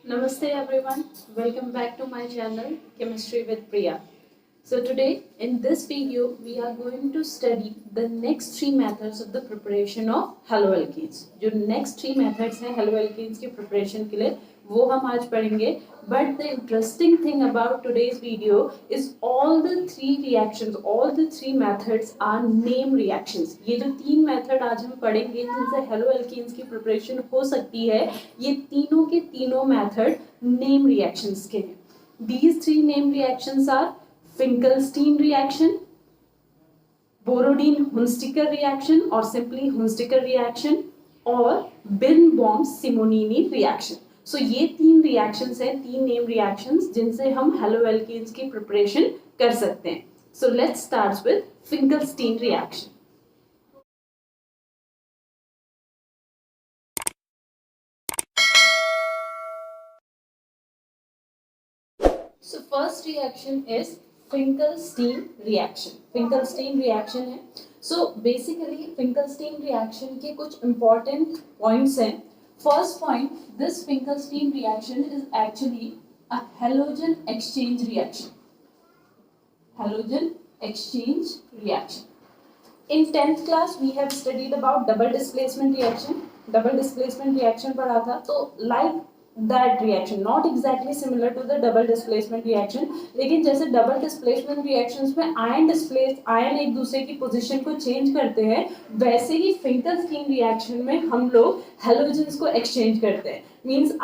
Namaste everyone, welcome back to my channel Chemistry with Priya. So today in this video we are going to study the next three methods of the preparation of haloalkenes. जो next three methods हैं haloalkenes की preparation के लिए वो हम आज पढ़ेंगे. But the interesting thing about today's video is all the three methods are name reactions. ये जो तीन मेथड आज हम पढ़ेंगे जिनसे haloalkenes की preparation हो सकती है, ये तीनों के तीनों मेथड नेम रिएक्शंस के हैं. These three name reactions are Finkelstein reaction, Borodin-Hunziker reaction or simply Hunziker reaction और Birnbaum-Simonini reaction. So ये तीन reactions हैं, तीन name reactions जिनसे हम haloalkenes की preparation कर सकते हैं. So let's start with Finkelstein reaction. So first reaction is Finkelstein reaction. Finkelstein reaction है. So basically Finkelstein reaction के कुछ important points हैं. First point, this Finkelstein reaction is actually a halogen exchange reaction. Halogen exchange reaction. In 10th class we have studied about double displacement reaction. Double displacement reaction पढ़ा था. तो like that reaction, not exactly similar to the double displacement reaction, लेकिन जैसे double displacement reactions में ion एक दूसरे की position को चेंज करते हैं, वैसे ही Finkelstein reaction में हम लोग हेलोजेंस को एक्सचेंज करते हैं. मींस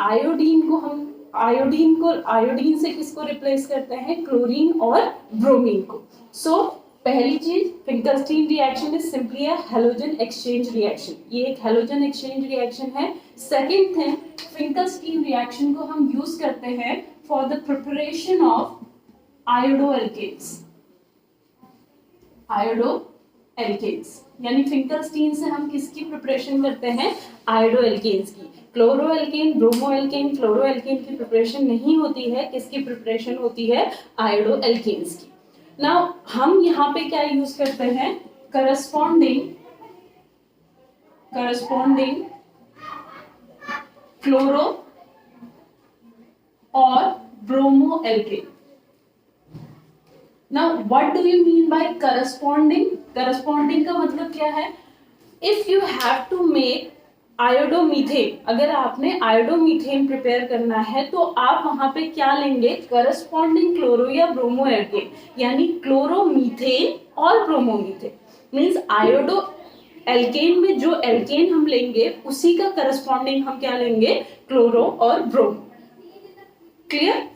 आयोडीन से किसको रिप्लेस करते हैं? क्लोरीन और ब्रोमीन को. सो पहली चीज Finkelstein reaction is simply a halogen exchange reaction. ये एक halogen exchange reaction है. सेकेंड थिंग, Finkelstein reaction को हम यूज करते हैं for the preparation of iodoalkanes. iodoalkanes यानी Finkelstein से हम किसकी प्रिपरेशन करते हैं? आयोडोएल्केन्स की. क्लोरोएल्केन, ब्रोमोएल्केन, क्लोरोएल्केन की प्रिपरेशन नहीं होती है. किसकी प्रिपरेशन होती है? आयोडोएल्केन्स की. नाउ हम यहाँ पे क्या यूज करते हैं? करस्पॉन्डिंग क्लोरो और bromoalkane. Now what do you mean by corresponding? Corresponding का मतलब क्या है? If you have to make iodomethane, अगर आपने आयोडोमीथेन प्रिपेयर करना है तो आप वहां पे क्या लेंगे? करस्पॉन्डिंग क्लोरो या ब्रोमोएल्केन, यानी क्लोरोमीथेन और ब्रोमोमीथेन. मींस आयोडो एल्केन में जो एल्केन हम लेंगे उसी का करस्पॉन्डिंग हम क्या लेंगे? क्लोरो और ब्रोमो. क्लियर?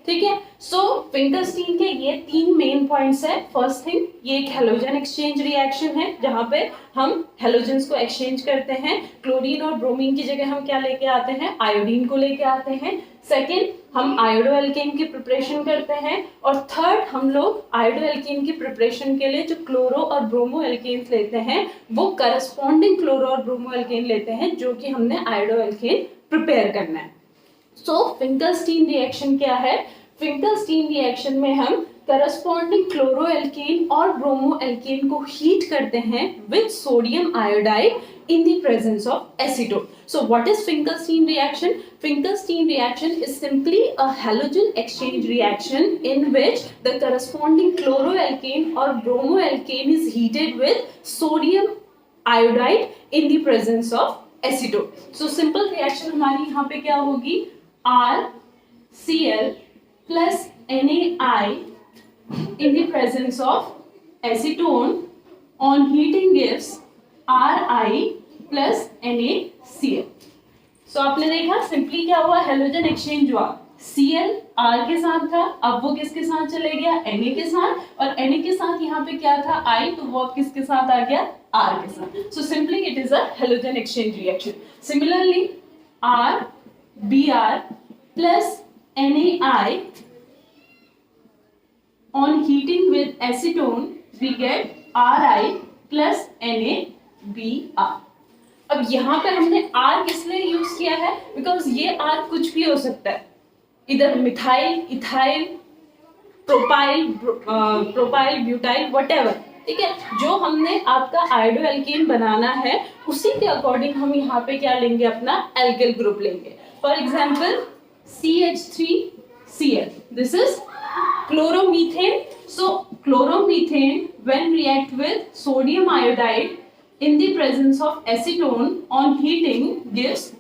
ठीक है. सो Finkelstein के ये तीन मेन पॉइंट्स है. फर्स्ट थिंग, ये एक हेलोजन एक्सचेंज रिएक्शन है जहां पे हम हेलोजेंस को एक्सचेंज करते हैं. क्लोरीन और ब्रोमीन की जगह हम क्या लेके आते हैं? आयोडीन को लेके आते हैं. सेकेंड, हम आयोडोएल्केन की प्रिपरेशन करते हैं. और थर्ड, हम लोग आयोडोएल्केन की प्रिपरेशन के लिए जो क्लोरो और ब्रोमोएल्केन लेते हैं वो करस्पॉन्डिंग क्लोरो और ब्रोमोएल्केन लेते हैं जो कि हमने आयोडोएल्केन प्रिपेयर करना है. सो Finkelstein रिएक्शन क्या है? Finkelstein रिएक्शन में हम करस्पॉन्डिंग क्लोरोएल्केन और ब्रोमोएल्केन को हीट करते हैं with sodium iodide in the presence of acetone. So what is Finkelstein reaction? Finkelstein reaction is simply a halogen exchange reaction in which the corresponding chloroalkane or bromoalkane is heated with sodium iodide in the presence of acetone. So simple reaction हमारी यहाँ पे क्या होगी? RCl plus NaI in the presence of acetone on heating gives Ri plus NaCl. So आपने देखा simply क्या हुआ? Halogen exchange हुआ. Cl R के साथ था, अब वो किसके साथ चले गया? Na के साथ. और Na के साथ यहाँ पे क्या था? I, तो वो अब किसके साथ आ गया? R के साथ. So simply it is a halogen exchange reaction. Similarly, RBr plus NaI on heating with acetone we get Ri plus NaBr. अब यहाँ पे हमने R किस लिए यूज किया है? बिकॉज ये R कुछ भी हो सकता है, इधर methyl, ethyl, propyl, butyl, whatever. ठीक है, जो हमने आपका आयोडोएल्केन बनाना है उसी के अकॉर्डिंग हम यहाँ पे क्या लेंगे? अपना एल्किल ग्रुप लेंगे. For example CH3Cl. This is chloromethane. So chloromethane when react with sodium iodide in the presence of acetone on heating gives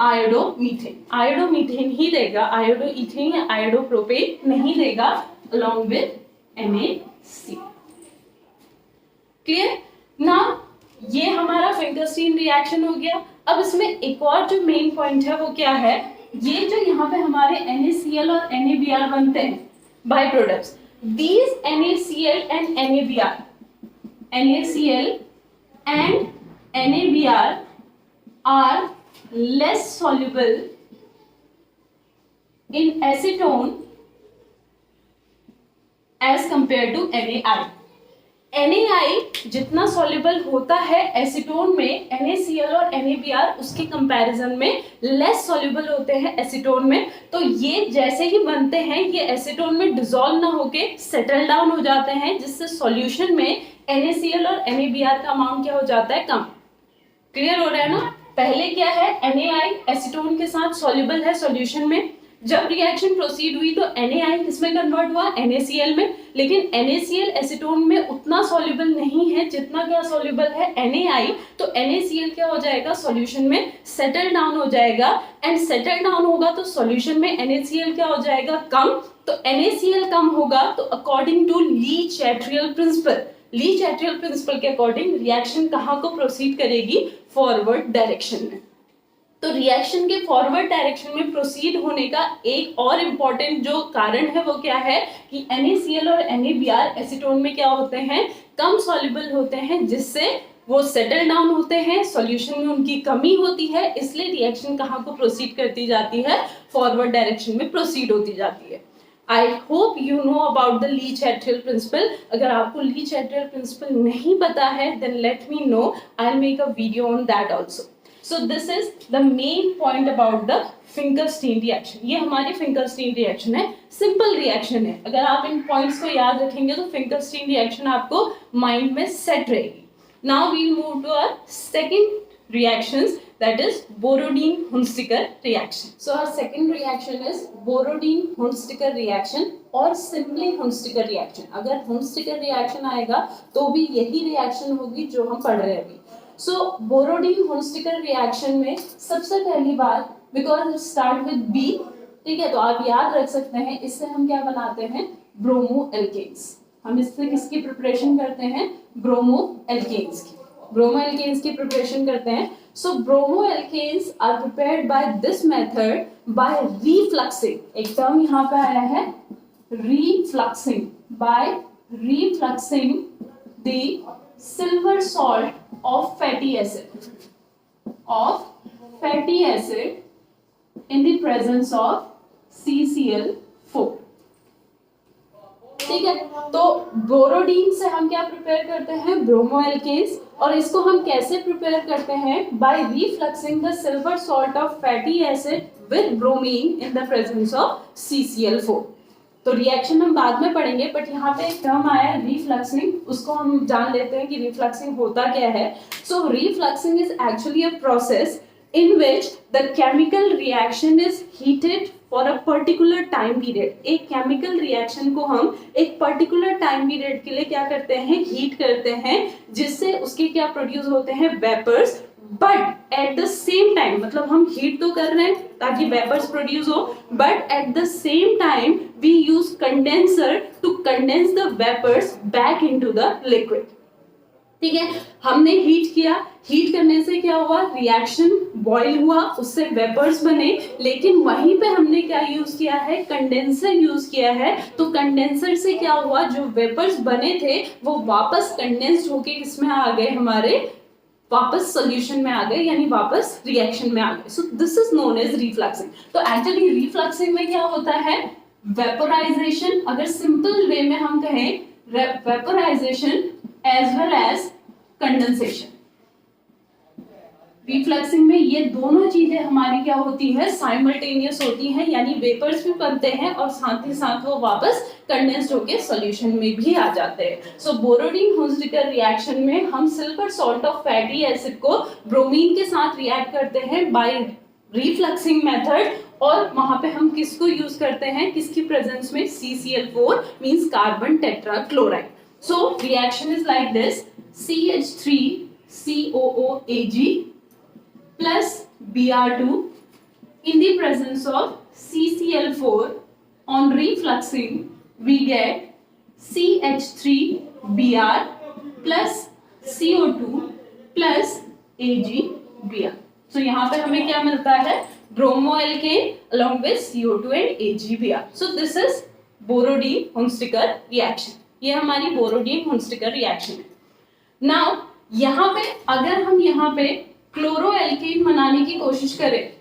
आयोडोमीथेन. आयोडोमीथेन ही देगा, आयोडोइथेन या आयोडोप्रोपेन नहीं देगा along with NaC. क्लियर ना? ये हमारा फिंकरस्टीन रिएक्शन हो गया. अब इसमें एक और जो मेन पॉइंट है वो क्या है, ये जो यहाँ पे हमारे NaCl और NaBr बनते हैं by products, these NaCl and NaBr, NaCl and NaBr are less soluble in acetone as compared to NaI. NaI जितना soluble होता है एसीटोन में, NaCl और NaBr उसके कंपैरिजन में लेस soluble होते हैं एसीटोन में. तो ये जैसे ही बनते हैं ये एसीटोन में डिसॉल्व ना होके सेटल डाउन हो जाते हैं, जिससे सॉल्यूशन में NaCl और NaBr का अमाउंट क्या हो जाता है, कम. क्लियर हो रहा है ना? पहले क्या है, NaI एसीटोन के साथ सॉल्युबल है सॉल्यूशन में. जब रिएक्शन प्रोसीड हुई तो NaI किसमें कन्वर्ट हुआ, NaCl में. लेकिन NaCl एसीटोन में उतना सॉल्युबल नहीं है जितना क्या सॉल्युबल है NaI. तो NaCl क्या हो जाएगा, सॉल्यूशन में सेटल डाउन हो जाएगा. एंड सेटल डाउन होगा तो सॉल्यूशन में NaCl क्या हो जाएगा, कम. तो NaCl कम होगा तो अकॉर्डिंग टू ली-चैटरियल प्रिंसिपल, ली-चैटरियल प्रिंसिपल के अकॉर्डिंग रिएक्शन कहाँ को प्रोसीड करेगी, फॉरवर्ड डायरेक्शन में. तो रिएक्शन के फॉरवर्ड डायरेक्शन में प्रोसीड होने का एक और इम्पॉर्टेंट जो कारण है वो क्या है कि NaCl और NaBr एसीटोन में क्या होते हैं, कम सॉल्युबल होते हैं, जिससे वो सेटल डाउन होते हैं, सॉल्यूशन में उनकी कमी होती है. इसलिए रिएक्शन कहाँ को प्रोसीड करती जाती है, फॉरवर्ड डायरेक्शन में प्रोसीड होती जाती है. I hope you know about the Lee-Chatterjee principle. अगर आपको Lee-Chatterjee principle नहीं पता है, then let me know. I'll make a video on that also. So this is the main point about the Finkelstein reaction. ये हमारी Finkelstein reaction है, simple reaction है. अगर आप इन points को याद रखेंगे तो Finkelstein reaction आपको mind में set रहेगी. Now we'll move to our second reactions, that is Borodin-Hunziker reaction. So our second reaction is Borodin-Hunziker reaction और simply Hunziker reaction. अगर Hunziker reaction आएगा तो भी यही reaction होगी जो हम पढ़ रहे हैं अभी. So Borodin-Hunziker reaction में सबसे पहली बात, because it start with B, ठीक है, तो आप याद रख सकते हैं इससे हम क्या बनाते हैं, ब्रोमो एल्केन्स. हम इससे किसकी प्रिपरेशन करते हैं, ब्रोमो एल्केन्स की. ब्रोमो एल्केन्स की प्रिपरेशन करते हैं. So bromo alkanes are prepared by this method by refluxing. एक टर्म यहाँ पे आया है refluxing, by refluxing the silver salt of fatty acid in the presence of CCl4. ठीक है, तो बोरोडीन से हम क्या प्रिपेयर करते हैं, ब्रोमो एल्केन्स. और इसको हम कैसे प्रिपेयर करते हैं, by refluxing the silver salt of fatty acid with bromine in the presence of CCl4. तो रिएक्शन हम बाद में पढ़ेंगे, बट यहाँ पे एक टर्म आया है रिफ्लक्सिंग, उसको हम जान लेते हैं कि रिफ्लक्सिंग होता क्या है. So refluxing is actually a process in which the chemical reaction is heated for a particular time period. एक chemical reaction को हम एक particular time period के लिए क्या करते हैं, heat करते हैं, जिससे उसके क्या produce होते हैं, vapors. But at the same time, मतलब हम heat तो कर रहे हैं ताकि vapors produce हो, but at the same time we use condenser to condense the vapors back into the liquid. ठीक है, हमने हीट किया, हीट करने से क्या हुआ, रिएक्शन बॉयल हुआ, उससे वेपर्स बने, लेकिन वहीं पे हमने क्या यूज किया है, कंडेंसर यूज किया है. तो कंडेंसर से क्या हुआ, जो वेपर्स बने थे वो वापस कंडेंस्ड होके किसमें आ गए, हमारे वापस सॉल्यूशन में आ गए, यानी वापस रिएक्शन में आ गए. So this is known as refluxing. तो एक्चुअली रिफ्लक्सिंग में क्या होता है, वेपोराइजेशन. अगर सिंपल वे में हम कहें, vaporisation as well as condensation. रिफ्लक्सिंग में ये दोनों चीजें हमारी क्या होती है, साइमल्टेनियस होती हैं, यानी वेपर्स भी बनते हैं और साथ ही साथ वो वापस कंडेंस्ड होके सॉल्यूशन में भी आ जाते हैं. सो बोरोडीन-हुंजिकर रिएक्शन में हम silver salt of fatty acid को ब्रोमीन के साथ रिएक्ट करते हैं बाय रिफ्लक्सिंग मेथड, और वहां पे हम किसको यूज करते हैं, किसकी प्रेजेंस में, CCl4 means carbon tetrachloride. So reaction is like this, CH3COOAg plus Br2 in the presence of CCl4 on refluxing we get CH3Br plus CO2 plus AgBr. So यहाँ पे हमें क्या मिलता है, ब्रोमोएल्केन along with CO2 and AgBr. So this is बोरोडीन-हुंस्टिकर reaction. ये हमारी बोरोडीन-हुंस्टिकर reaction है. Now यहाँ पे अगर हम यहाँ पे क्लोरोएल्केन बनाने की कोशिश करें,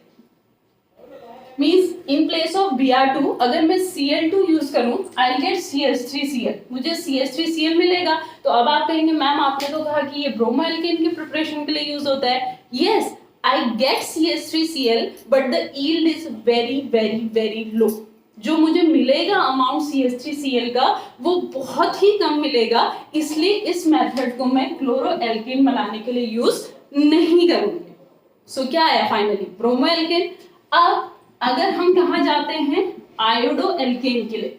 means in place of Br2 अगर मैं Cl2 यूज करूं, आई विल गेट CH3Cl, मुझे CH3Cl मिलेगा. तो अब आप कहेंगे मैम आपने तो कहा कि ये ब्रोमोएल्केन की प्रिपरेशन के लिए यूज होता है. Yes, I get CH3Cl but the yield is very very very लो. जो मुझे मिलेगा अमाउंट CH3Cl का वो बहुत ही कम मिलेगा, इसलिए इस मेथड को मैं क्लोरोएल्केन बनाने के लिए यूज नहीं करूंगी. सो क्या है फाइनली, ब्रोमोएल्केन. अब अगर हम कहा जाते हैं आयोडोएल्केन के लिए,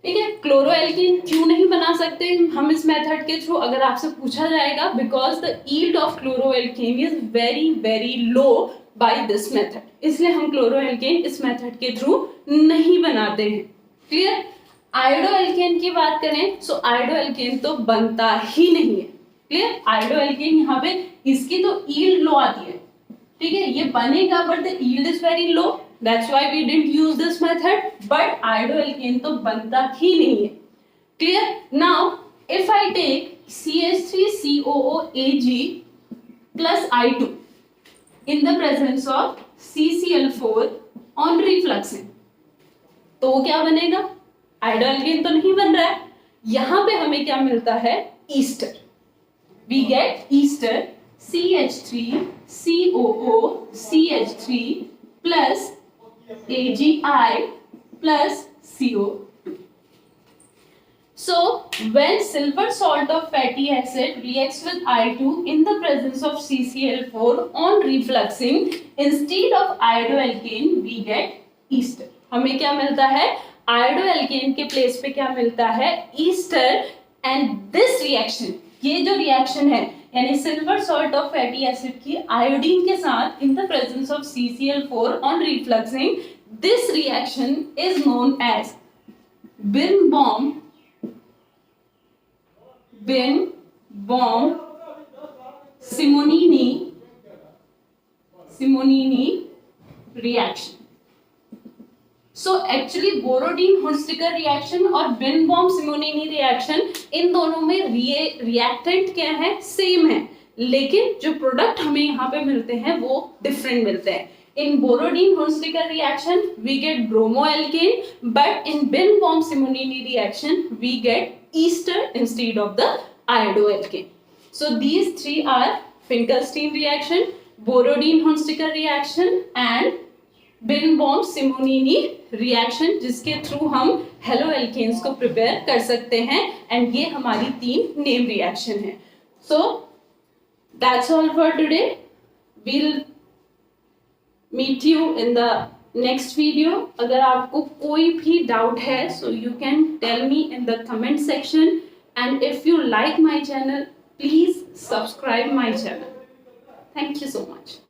ठीक है, क्लोरोएल्केन क्यों नहीं बना सकते हम इस मेथड के थ्रू, अगर आपसे पूछा जाएगा, because the yield of chloroalkane is very very low by this method, इसलिए हम क्लोरोएल्केन इस मेथड के थ्रू नहीं बनाते हैं. क्लियर. आयोडोएल्केन की बात करें, सो आयोडोएल्केन तो बनता ही नहीं है. क्लियर. आयोडोएल्केन यहाँ पे इसकी तो यील्ड लो आती है, ठीक है, ये बनेगा but the yield is very low, that's why we didn't use this method. But iodoalkane तो बनता ही नहीं है. Clear. Now if I take CH3COOAg plus I2 in the presence of CCl4 on refluxing, तो वो क्या बनेगा, आयोडोएल्केन तो नहीं बन रहा है. यहां पे हमें क्या मिलता है, ester. We get ester CH3COOCH3 plus AgI plus CO2. So when silver salt of fatty acid reacts with I2 in the presence of CCl4 on refluxing, instead of iodoalkane we get ester. हमें क्या मिलता है, आयोडोएल्केन के place पे क्या मिलता है, Easter. And this reaction, ये जो रिएक्शन है यानी silver salt of fatty acid की आयोडीन के साथ in the presence of CCl4 on refluxing, this reaction is known as Birnbaum-Simonini reaction. सो एक्चुअली बोरोडीन-हुंस्टिकर रिएक्शन और बिर्नबाउम-सिमोनीनी रिएक्शन, इन दोनों में रिएक्टेंट क्या है, सेम है, लेकिन जो प्रोडक्ट हमें यहाँ पे मिलते हैं वो डिफरेंट मिलते हैं. In Borodin Hunsdiecker reaction we get bromoalkane, but in Birnbaum Simonini reaction we get ester instead of the iodoalkane. So these three are Finkelstein reaction, Borodin Hunsdiecker reaction and Birnbaum Simonini reaction, जिसके थ्रू हम हेलोएल्केन्स को प्रिपेयर कर सकते हैं. And ये हमारी 3 name reaction है. So that's all for today. We'll meet you in the next video. अगर आपको कोई भी डाउट है so you can tell me in the comment section. And if you like my channel please subscribe my channel. Thank you so much.